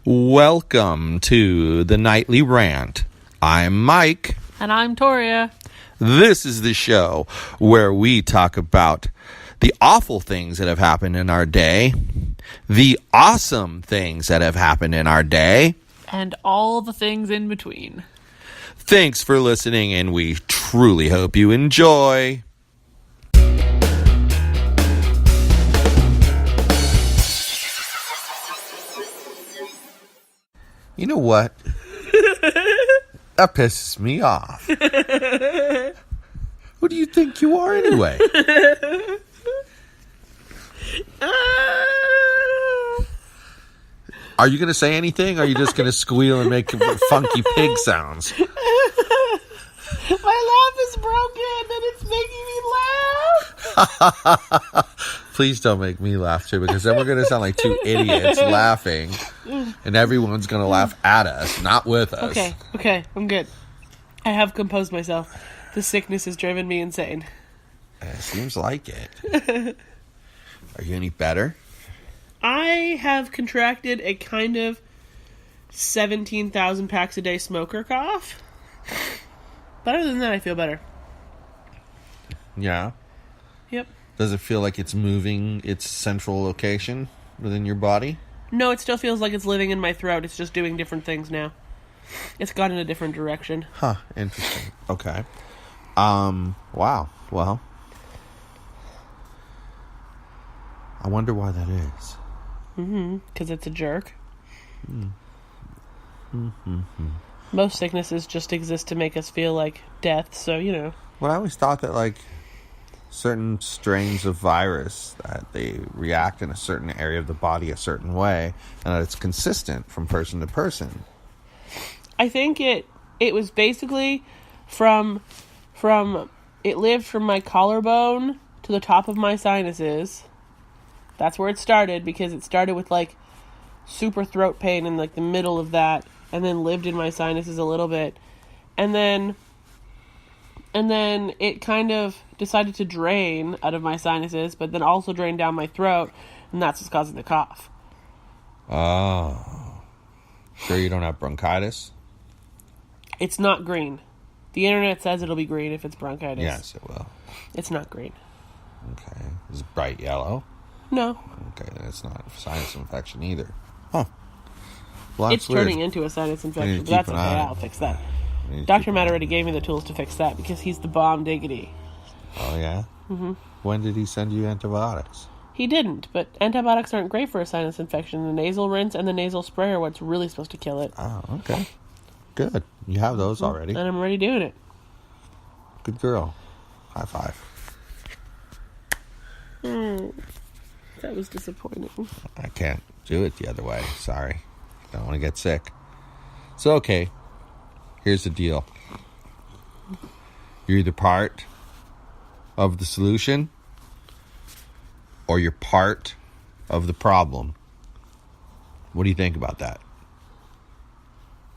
Welcome to the Nightly Rant. I'm Mike. And I'm Torya. This is the show where we talk about the awful things that have happened in our day, the awesome things that have happened in our day, and all the things in between. Thanks for listening, and we truly hope you enjoy. You know what? That pisses me off. Who do you think you are anyway? Are you going to say anything, or are you just going to squeal and make funky pig sounds? My laugh is broken and it's making me laugh. Please don't make me laugh too, because then we're going to sound like two idiots laughing, and everyone's going to laugh at us, not with us. Okay, I'm good. I have composed myself. The sickness has driven me insane. It seems like it. Are you any better? I have contracted a kind of 17,000 packs a day smoker cough. But other than that, I feel better. Yeah? Yep. Does it feel like it's moving its central location within your body? No, it still feels like it's living in my throat. It's just doing different things now. It's gone in a different direction. Huh, interesting. Okay. Wow. Well, I wonder why that is. Because it's a jerk. Most sicknesses just exist to make us feel like death, so, you know. Well, I always thought that, like, certain strains of virus, that they react in a certain area of the body a certain way, and that it's consistent from person to person. I think it was basically from it lived from my collarbone to the top of my sinuses. That's where it started, because it started with, like, super throat pain in, like, the middle of that, and then lived in my sinuses a little bit. And then it kind of decided to drain out of my sinuses, but then also drain down my throat, and that's what's causing the cough. Oh. Sure you don't have bronchitis? It's not green. The internet says it'll be green if it's bronchitis. Yes, it will. It's not green. Okay. Is it bright yellow? No. Okay, then it's not a sinus infection either. Huh. Well, it's turning into a sinus infection, but that's okay. I'll fix that. Dr. Matt already gave me the tools to fix that, because he's the bomb diggity. Oh, yeah? When did he send you antibiotics? He didn't, but antibiotics aren't great for a sinus infection. The nasal rinse and the nasal spray are what's really supposed to kill it. Oh, okay. Good. You have those already. And I'm already doing it. Good girl. High five. That was disappointing. I can't do it the other way. Sorry. Don't want to get sick. So, okay. Here's the deal. You're either part of the solution or you're part of the problem. What do you think about that?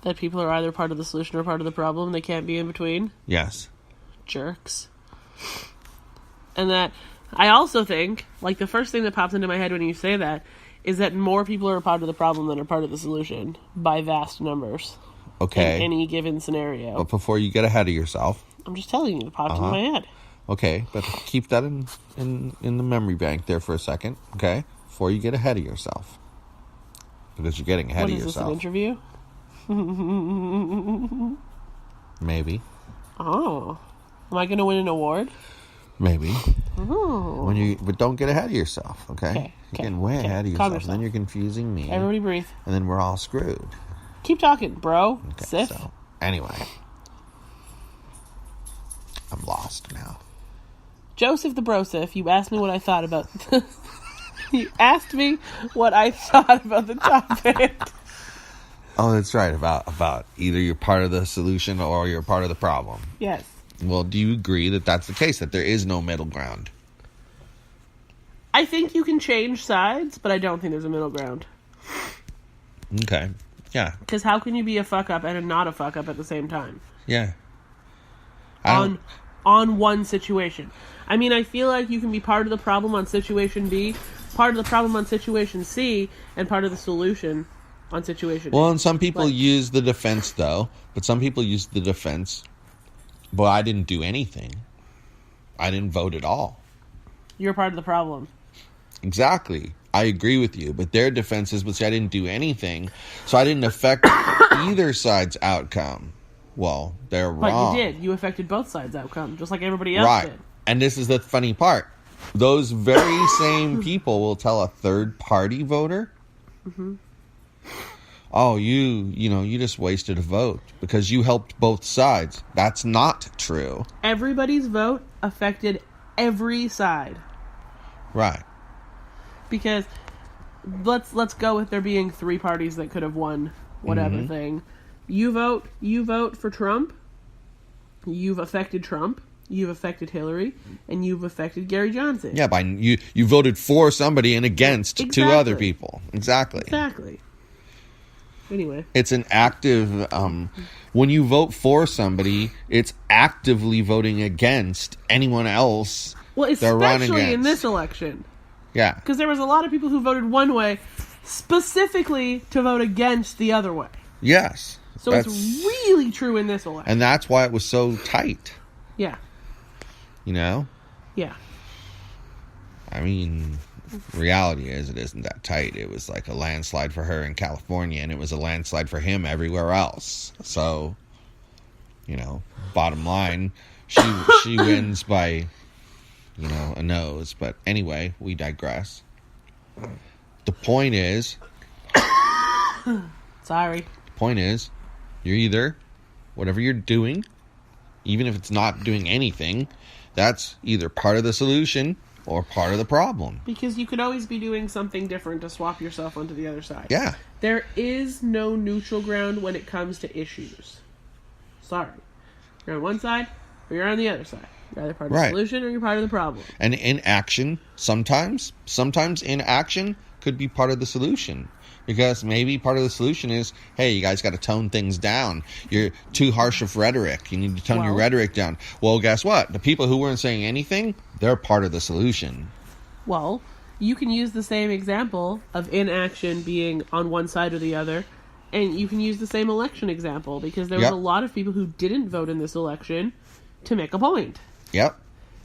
That people are either part of the solution or part of the problem. They can't be in between. Yes. Jerks. And that I also think, like, the first thing that pops into my head when you say that is that more people are part of the problem than are part of the solution by vast numbers. Okay. In any given scenario. But before you get ahead of yourself. I'm just telling you, it popped into my head. Okay, but keep that in the memory bank there for a second, okay? Before you get ahead of yourself. Because you're getting ahead of yourself. Is this an interview? Maybe. Oh. Am I going to win an award? Maybe. Oh. But don't get ahead of yourself, okay? You're getting way ahead of yourself. And then you're confusing me. Everybody breathe. And then we're all screwed. Keep talking, bro. Okay, Sif. So, anyway. I'm lost now. Joseph the Brosif, you asked me what I thought about... You asked me what I thought about the topic. Oh, that's right. About either you're part of the solution or you're part of the problem. Yes. Well, do you agree that that's the case, that there is no middle ground? I think you can change sides, but I don't think there's a middle ground. Okay. Yeah. Because how can you be a fuck-up and not a fuck-up at the same time? Yeah. On one situation. I mean, I feel like you can be part of the problem on situation B, part of the problem on situation C, and part of the solution on situation. Well, and some people use the defense, though. But some people use the defense, well, I didn't do anything. I didn't vote at all. You're part of the problem. Exactly. I agree with you. But their defense is, but see, I didn't do anything, so I didn't affect either side's outcome. Well, they're wrong. But you did. You affected both sides' outcome, just like everybody else did. And this is the funny part. Those very same people will tell a third-party voter, oh, you just wasted a vote because you helped both sides. That's not true. Everybody's vote affected every side. Right. Because let's go with there being three parties that could have won whatever thing. You vote for Trump. You've affected Trump. You've affected Hillary, and you've affected Gary Johnson. Yeah, by you voted for somebody and against two other people. Exactly. Anyway, it's an active. When you vote for somebody, it's actively voting against anyone else. Well, especially in this election. Yeah, because there was a lot of people who voted one way, specifically to vote against the other way. Yes. So it's really true in this election, and that's why it was so tight. Yeah. You know? Yeah. I mean, reality is it isn't that tight. It was like a landslide for her in California, and it was a landslide for him everywhere else. So, bottom line, she wins by, a nose. But anyway, we digress. The point is... Sorry. The point is, you're either, whatever you're doing, even if it's not doing anything... That's either part of the solution or part of the problem. Because you could always be doing something different to swap yourself onto the other side. Yeah. There is no neutral ground when it comes to issues. Sorry. You're on one side or you're on the other side. You're either part of the solution or you're part of the problem. And inaction, sometimes inaction could be part of the solution. Because maybe part of the solution is, hey, you guys got to tone things down. You're too harsh of rhetoric. You need to tone your rhetoric down. Well, guess what? The people who weren't saying anything, they're part of the solution. Well, you can use the same example of inaction being on one side or the other, and you can use the same election example, because there was a lot of people who didn't vote in this election to make a point. Yep.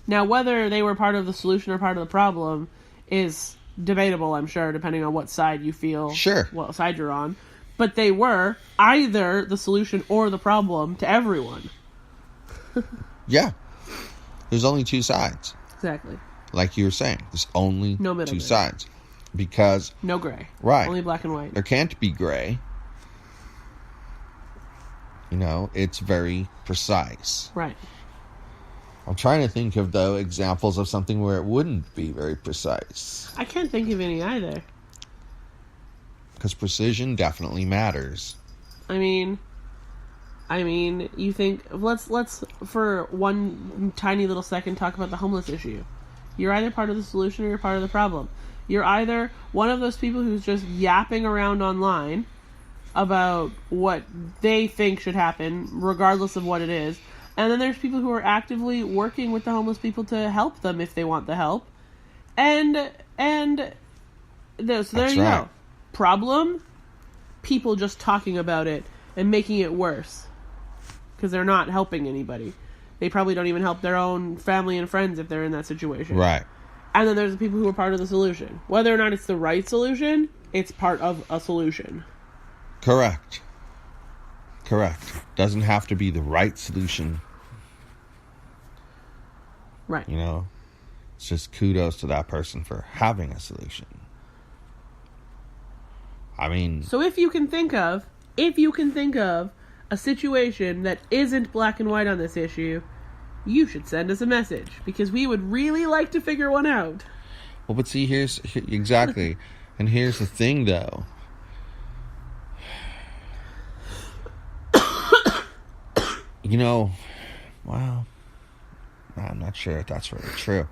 Now, whether they were part of the solution or part of the problem is... debatable, I'm sure, depending on what side you feel, what side you're on. But they were either the solution or the problem to everyone. Yeah. There's only two sides. Exactly. Like you were saying, there's only two sides. Because... no gray. Right. Only black and white. There can't be gray. It's very precise. Right. I'm trying to think of, though, examples of something where it wouldn't be very precise. I can't think of any either. Because precision definitely matters. I mean, you think... Let's for one tiny little second, talk about the homeless issue. You're either part of the solution or you're part of the problem. You're either one of those people who's just yapping around online about what they think should happen, regardless of what it is. And then there's people who are actively working with the homeless people to help them if they want the help. So there you go. Problem, people just talking about it and making it worse. Because they're not helping anybody. They probably don't even help their own family and friends if they're in that situation. Right. And then there's the people who are part of the solution. Whether or not it's the right solution, it's part of a solution. Correct. Doesn't have to be the right solution. Right. It's just kudos to that person for having a solution. I mean... So if you can think of a situation that isn't black and white on this issue, you should send us a message, because we would really like to figure one out. Well, but see, exactly. And here's the thing, though. Well, I'm not sure if that's really true.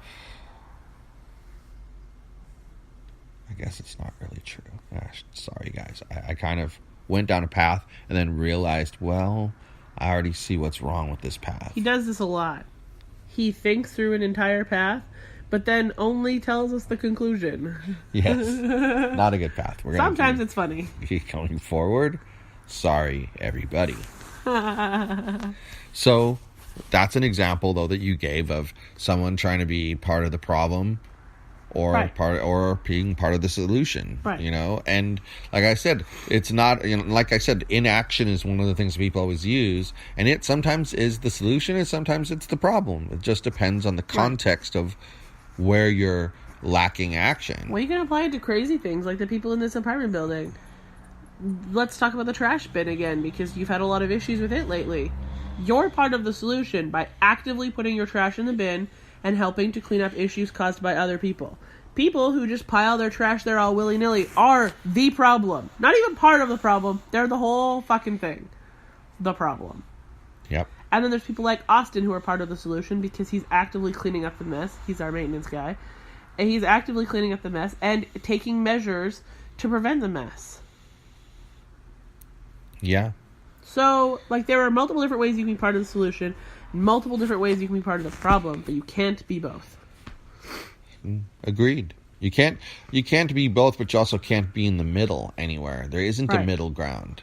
I guess it's not really true. Gosh, sorry, guys. I kind of went down a path and then realized, well, I already see what's wrong with this path. He does this a lot. He thinks through an entire path, but then only tells us the conclusion. Yes. Not a good path. Sometimes it's funny. Going forward. Sorry, everybody. So, that's an example, though, that you gave of someone trying to be part of the problem or being part of the solution, right. And like I said, it's not, like I said, inaction is one of the things people always use, and it sometimes is the solution and sometimes it's the problem. It just depends on the context of where you're lacking action. Well, you can apply it to crazy things like the people in this apartment building. Let's talk about the trash bin again, because you've had a lot of issues with it lately. You're part of the solution by actively putting your trash in the bin and helping to clean up issues caused by other people. People who just pile their trash there all willy-nilly are the problem. Not even part of the problem. They're the whole fucking thing. The problem. Yep. And then there's people like Austin who are part of the solution because he's actively cleaning up the mess. He's our maintenance guy. And he's actively cleaning up the mess and taking measures to prevent the mess. Yeah. So, there are multiple different ways you can be part of the solution, multiple different ways you can be part of the problem, but you can't be both. Agreed. You can't be both, but you also can't be in the middle anywhere. There isn't a middle ground.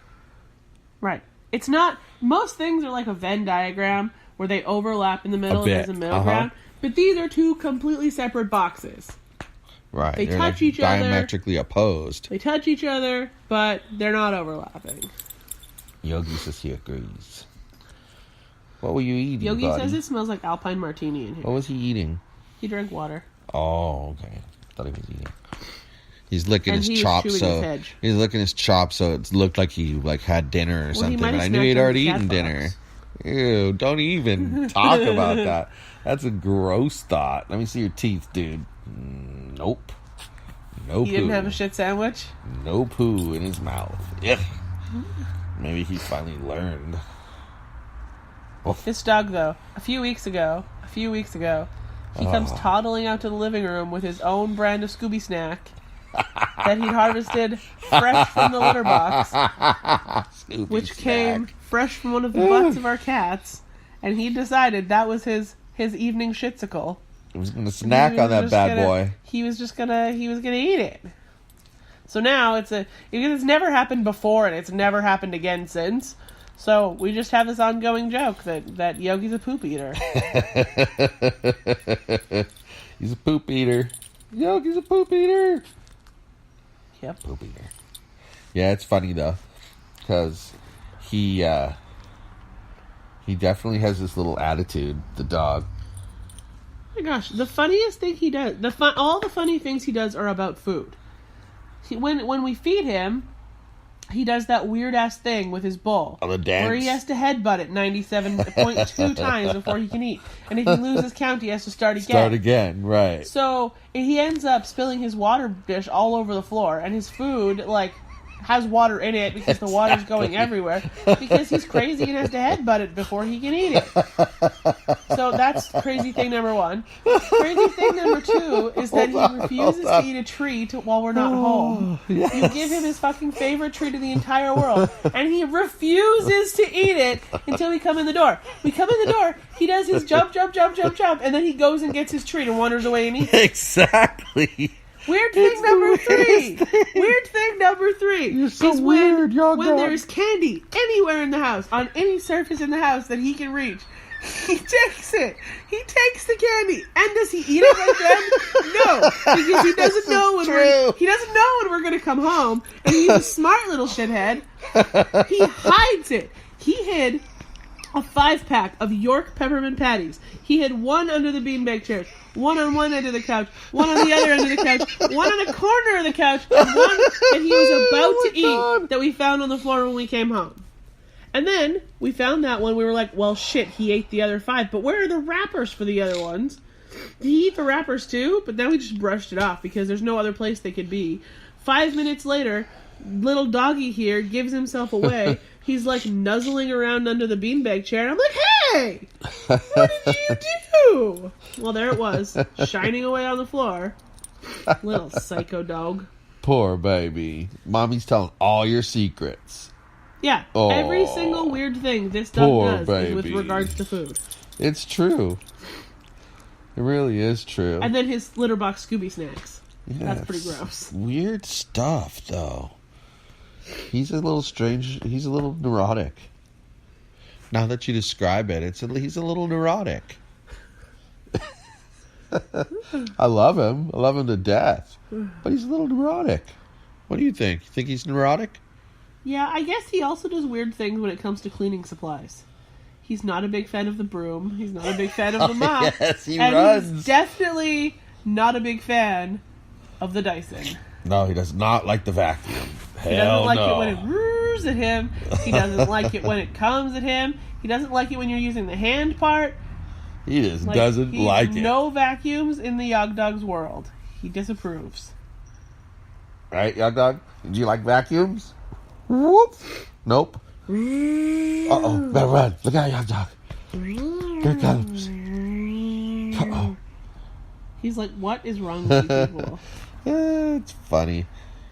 Right. It's not, most things are like a Venn diagram where they overlap in the middle and there's a middle ground, but these are two completely separate boxes. Right. They're touch each other. Diametrically opposed. They touch each other, but they're not overlapping. Yogi says he agrees. What were you eating, Yogi buddy? says it smells like Alpine Martini in here. What was he eating? He drank water. Oh, okay. I thought he was eating. He's licking his he chops, was chewing his hedge. He's licking his chops, so it looked like he had dinner or something. But I knew snacked he'd on already the cat eaten box. dinner. Ew! Don't even talk about that. That's a gross thought. Let me see your teeth, dude. Nope. No poo. He didn't have a shit sandwich? No poo in his mouth. Ugh. Maybe he finally learned. Oh. This dog, though, a few weeks ago, he comes toddling out to the living room with his own brand of Scooby snack that he'd harvested fresh from the litter box, which came fresh from one of the butts of our cats, and he decided that was his evening shitsicle. He was going to snack on that bad boy. He was gonna eat it. So now it's never happened before and it's never happened again since. So we just have this ongoing joke that Yogi's a poop eater. He's a poop eater. Yogi's a poop eater. Yep. Poop eater. Yeah, it's funny though, because he definitely has this little attitude. The dog. Oh my gosh, the funniest thing he does, all the funny things he does are about food. When we feed him, he does that weird-ass thing with his bowl. On the dance? Where he has to headbutt it 97.2 times before he can eat. And if he loses count, he has to start again. Right. So, he ends up spilling his water dish all over the floor. And his food, has water in it because the water's going everywhere. Because he's crazy and has to headbutt it before he can eat it. So that's crazy thing number one. Crazy thing number two is that he refuses to eat a treat while we're not home. Yes. You give him his fucking favorite treat in the entire world, and he refuses to eat it until we come in the door. We come in the door, he does his jump, and then he goes and gets his treat and wanders away and eats it. Exactly. Weird thing number three. You're so is weird, when there's candy anywhere in the house, on any surface in the house that he can reach, he takes it. He takes the candy. And does he eat it right then? No, because he doesn't know when we're gonna come home. And he's a smart little shithead. He hides it. He hid a 5-pack of York peppermint patties. He had one under the beanbag chairs, one on one end of the couch, one on the other end of the couch, one on a corner of the couch, and one that he was about to eat that we found on the floor when we came home. And then we found that one. We were like, well, shit, he ate the other 5. But where are the wrappers for the other ones? Did he eat the wrappers too? But then we just brushed it off because there's no other place they could be. 5 minutes later, little doggy here gives himself away. He's nuzzling around under the beanbag chair. And I'm like, hey, what did you do? Well, there it was, shining away on the floor. Little psycho dog. Poor baby. Mommy's telling all your secrets. Yeah, every single weird thing this dog does is with regards to food. It's true. It really is true. And then his litter box Scooby snacks. Yeah, that's pretty gross. Weird stuff, though. He's a little strange. He's a little neurotic. Now that you describe it, he's a little neurotic. I love him. I love him to death. But he's a little neurotic. What do you think? You think he's neurotic? Yeah, I guess he also does weird things when it comes to cleaning supplies. He's not a big fan of the broom. He's not a big fan of the mop. Yes, he and runs. He's definitely not a big fan of the Dyson. No, he does not like the vacuum. He doesn't like it when it roars at him. He doesn't like it when it comes at him. He doesn't like it when you're using the hand part. He just doesn't like it. No vacuums in the Yog Dog's world. He disapproves. Right, Yog Dog? Do you like vacuums? Whoop. Nope. Uh-oh. Better run. Look out, Yog Dog. Here it comes. Uh-oh. He's like, what is wrong with you people? It's funny.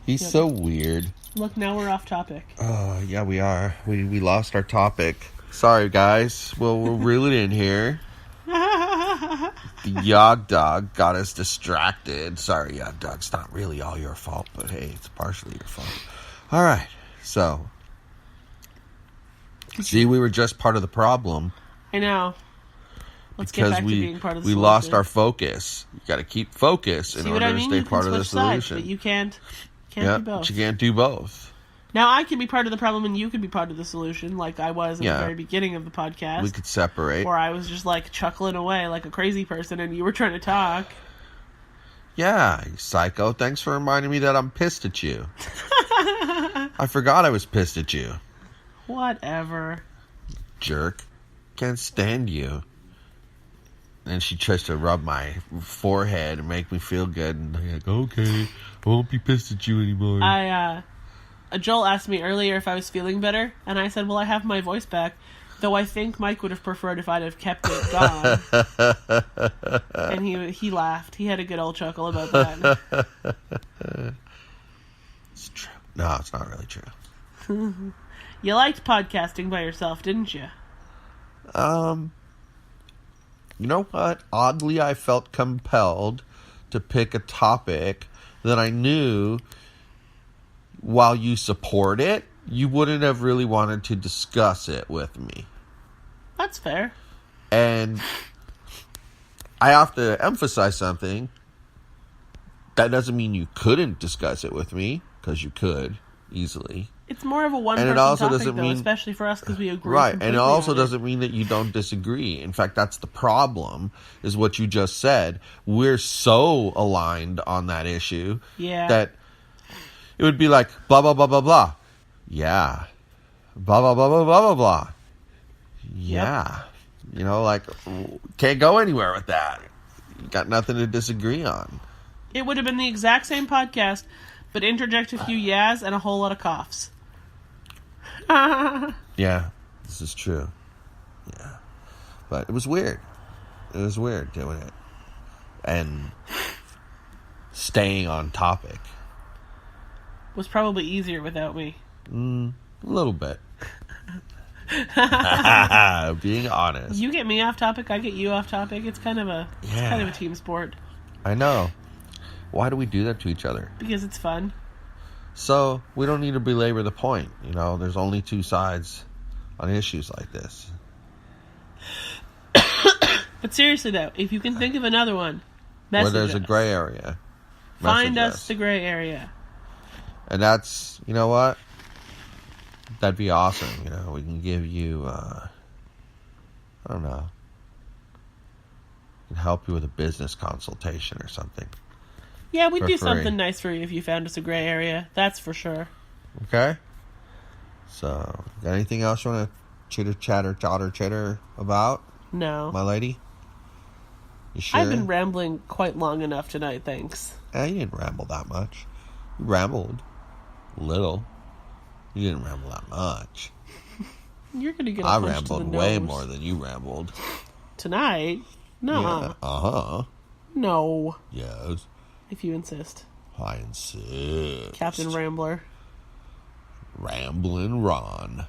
He's so weird. Look, now we're off topic. Yeah, we are. We lost our topic. Sorry, guys. Well, we'll reel it in here. The Yog Dog got us distracted. Sorry, Yog Dog. It's not really all your fault, but hey, it's partially your fault. All right. So, see, we were just part of the problem. I know. Let's get back to being part of the solution. We lost our focus. You got to keep focus in order to stay part of the solution. solution. But you can't do both. But you can't do both. Now I can be part of the problem and you can be part of the solution, like I was at the very beginning of the podcast. We could separate. Where I was just like chuckling away like a crazy person and you were trying to talk. Yeah, you psycho. Thanks for reminding me that I'm pissed at you. I forgot I was pissed at you. Whatever. Jerk. Can't stand you. And she tries to rub my forehead and make me feel good. And I'm like, okay, I won't be pissed at you anymore. Joel asked me earlier if I was feeling better. And I said, well, I have my voice back. Though I think Mike would have preferred if I'd have kept it gone. And he laughed. He had a good old chuckle about that. It's true. No, it's not really true. You liked podcasting by yourself, didn't you? You know what? Oddly, I felt compelled to pick a topic that I knew, while you support it, you wouldn't have really wanted to discuss it with me. That's fair. And I have to emphasize something. That doesn't mean you couldn't discuss it with me, because you could, easily. It's more of a one-person topic, though, especially for us, because we agree. Right, and it also doesn't mean that you don't disagree. In fact, that's the problem, is what you just said. We're so aligned on that issue that it would be like, blah, blah, blah, blah, blah. Yeah. Blah, blah, blah, blah, blah, blah, blah. Yeah. Yep. You know, like, can't go anywhere with that. You got nothing to disagree on. It would have been the exact same podcast, but interject a few yeahs and a whole lot of coughs. Yeah, this is true. Yeah. But it was weird. It was weird doing it. And staying on topic. Was probably easier without me. A little bit. Being honest. You get me off topic, I get you off topic. It's kind of a team sport. I know. Why do we do that to each other? Because it's fun. So, we don't need to belabor the point. You know, there's only two sides on issues like this. But seriously, though, if you can think of another one, message where there's us. a gray area. Find us the gray area. And that's, you know what? That'd be awesome. You know, we can give you, I don't know. We can help you with a business consultation or something. Yeah, we'd do something nice for you if you found us a gray area. That's for sure. Okay. So, got anything else you want to chitter about? No. My lady? You sure? I've been rambling quite long enough tonight, thanks. You didn't ramble that much. You rambled. A little. You didn't ramble that much. You're going to get a I push rambled to the way nose. more than you rambled. Tonight? No. Yeah. Uh-huh. No. Yes. If you insist. I insist. Captain Rambler. Ramblin' Ron.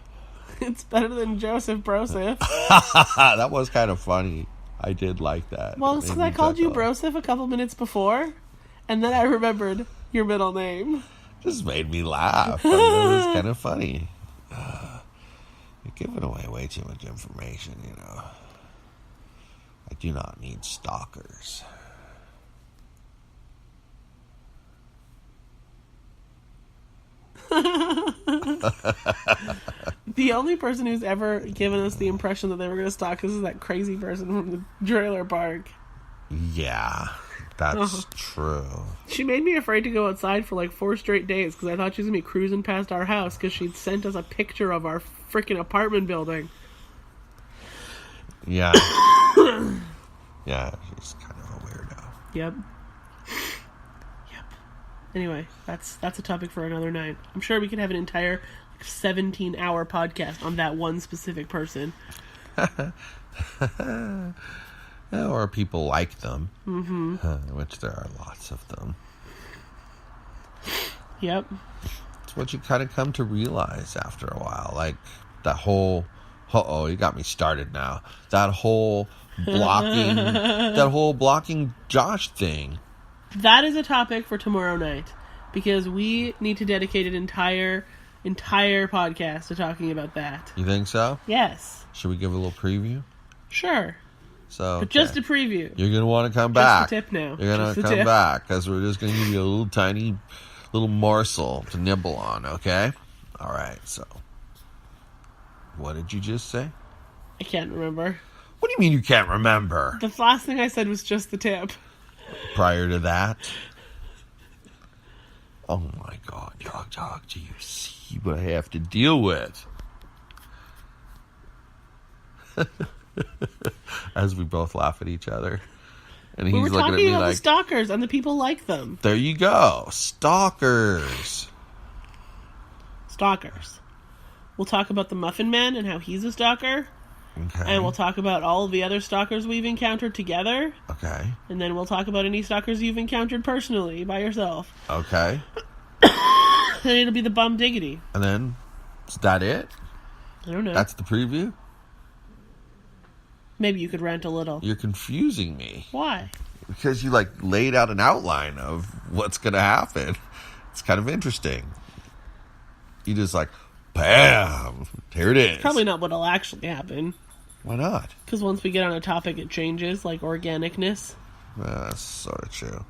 It's better than Joseph Broseph. That was kind of funny. I did like that. Well, it's because I called you Broseph a couple minutes before, and then I remembered your middle name. Just made me laugh. I mean, it was kind of funny. You're giving away way too much information, you know. I do not need stalkers. The only person who's ever given us the impression that they were going to stalk us is that crazy person from the trailer park. Yeah, that's true. She made me afraid to go outside for like 4 straight days because I thought she was going to be cruising past our house because she'd sent us a picture of our freaking apartment building. Yeah. Yeah, she's kind of a weirdo. Yep. Anyway, that's a topic for another night. I'm sure we could have an entire 17-hour podcast on that one specific person. Or people like them. Mm-hmm. Which there are lots of them. Yep. It's what you kind of come to realize after a while. Like, that whole... Uh-oh, you got me started now. That whole blocking Josh thing. That is a topic for tomorrow night. Because we need to dedicate an entire podcast to talking about that. You think so? Yes. Should we give a little preview? Sure. So, but just a preview. You're going to want to come back. Just a tip now. You're going to come back because we're just going to give you a little tiny little morsel to nibble on, okay? All right, so. What did you just say? I can't remember. What do you mean you can't remember? The last thing I said was just the tip. Prior to that? Oh my God, Dog, do you see what I have to deal with? As we both laugh at each other. And he's looking at me like... We were talking about the stalkers and the people like them. There you go. Stalkers. Stalkers. We'll talk about the Muffin Man and how he's a stalker. Okay. And we'll talk about all of the other stalkers we've encountered together. Okay. And then we'll talk about any stalkers you've encountered personally by yourself. Okay. And it'll be the bum diggity. And then, is that it? I don't know. That's the preview? Maybe you could rant a little. You're confusing me. Why? Because you, laid out an outline of what's going to happen. It's kind of interesting. You just, bam! Here it is. Probably not what'll actually happen. Why not? Because once we get on a topic, it changes, like organicness. That's sort of true.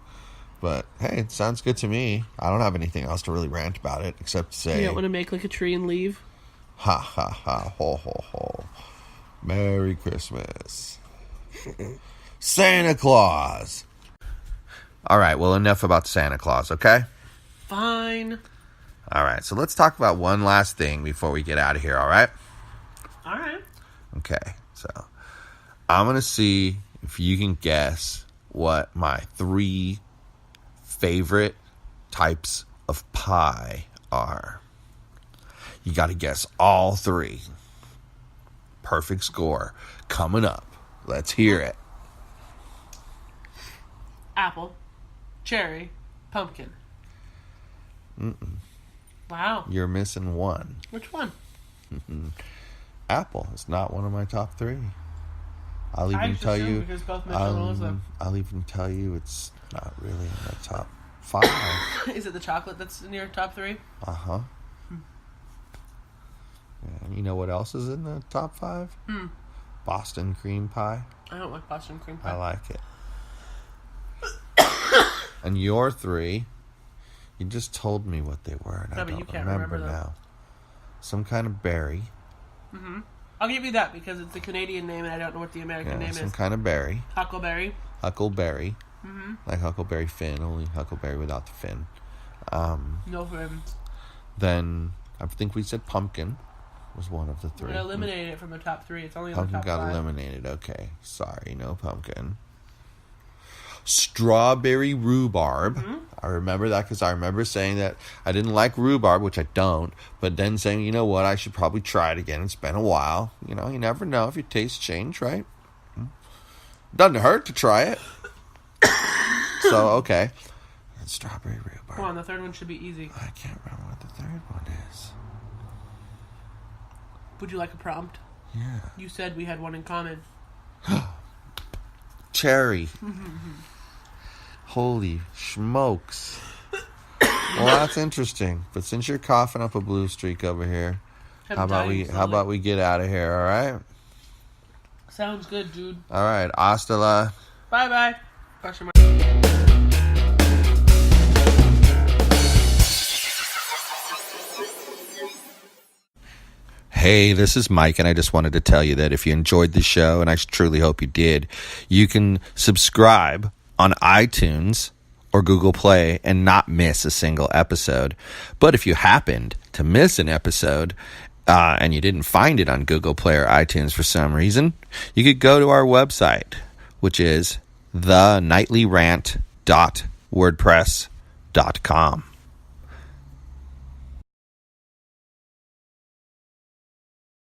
But, hey, it sounds good to me. I don't have anything else to really rant about it, except to say... You don't want to make, a tree and leave? Ha, ha, ha, ho, ho, ho. Merry Christmas. Santa Claus! All right, well, enough about Santa Claus, okay? Fine. All right, so let's talk about one last thing before we get out of here, all right? All right. Okay, so I'm going to see if you can guess what my 3 favorite types of pie are. You got to guess all 3. Perfect score coming up. Let's hear it. Apple, cherry, pumpkin. Mm-mm. Wow. You're missing one. Which one? Apple is not one of my top 3. I'll even tell you. Because both Mitchell and I'll even tell you it's not really in my top 5. Is it the chocolate that's in your top 3? Uh-huh. And you know what else is in the top 5? Boston cream pie. I don't like Boston cream pie. I like it. And your 3, you just told me what they were, and I don't remember now. Some kind of berry. Mm-hmm. I'll give you that because it's a Canadian name and I don't know what the American name is. Some kind of berry. Huckleberry. Huckleberry. Mm-hmm. Like Huckleberry Finn, only Huckleberry without the fin. No fin. Then I think we said pumpkin was one of the 3. We eliminated it from the top 3. It's only in pumpkin the top 5. Got eliminated. Okay, sorry, no pumpkin. Strawberry rhubarb. Mm-hmm. I remember that because I remember saying that I didn't like rhubarb, which I don't, but then saying, you know what, I should probably try it again. It's been a while. You know, you never know if your tastes change, right? Doesn't hurt to try it. So, okay. Strawberry rhubarb. Come on, the third one should be easy. I can't remember what the third one is. Would you like a prompt? Yeah. You said we had one in common. cherry. Holy smokes. Well, that's interesting. But since you're coughing up a blue streak over here, how about we get out of here, all right? Sounds good, dude. All right. Hasta la. Bye-bye. Question mark. Hey, this is Mike, and I just wanted to tell you that if you enjoyed the show, and I truly hope you did, you can subscribe on iTunes or Google Play and not miss a single episode. But if you happened to miss an episode and you didn't find it on Google Play or iTunes for some reason, you could go to our website, which is theNightlyRant.wordpress.com.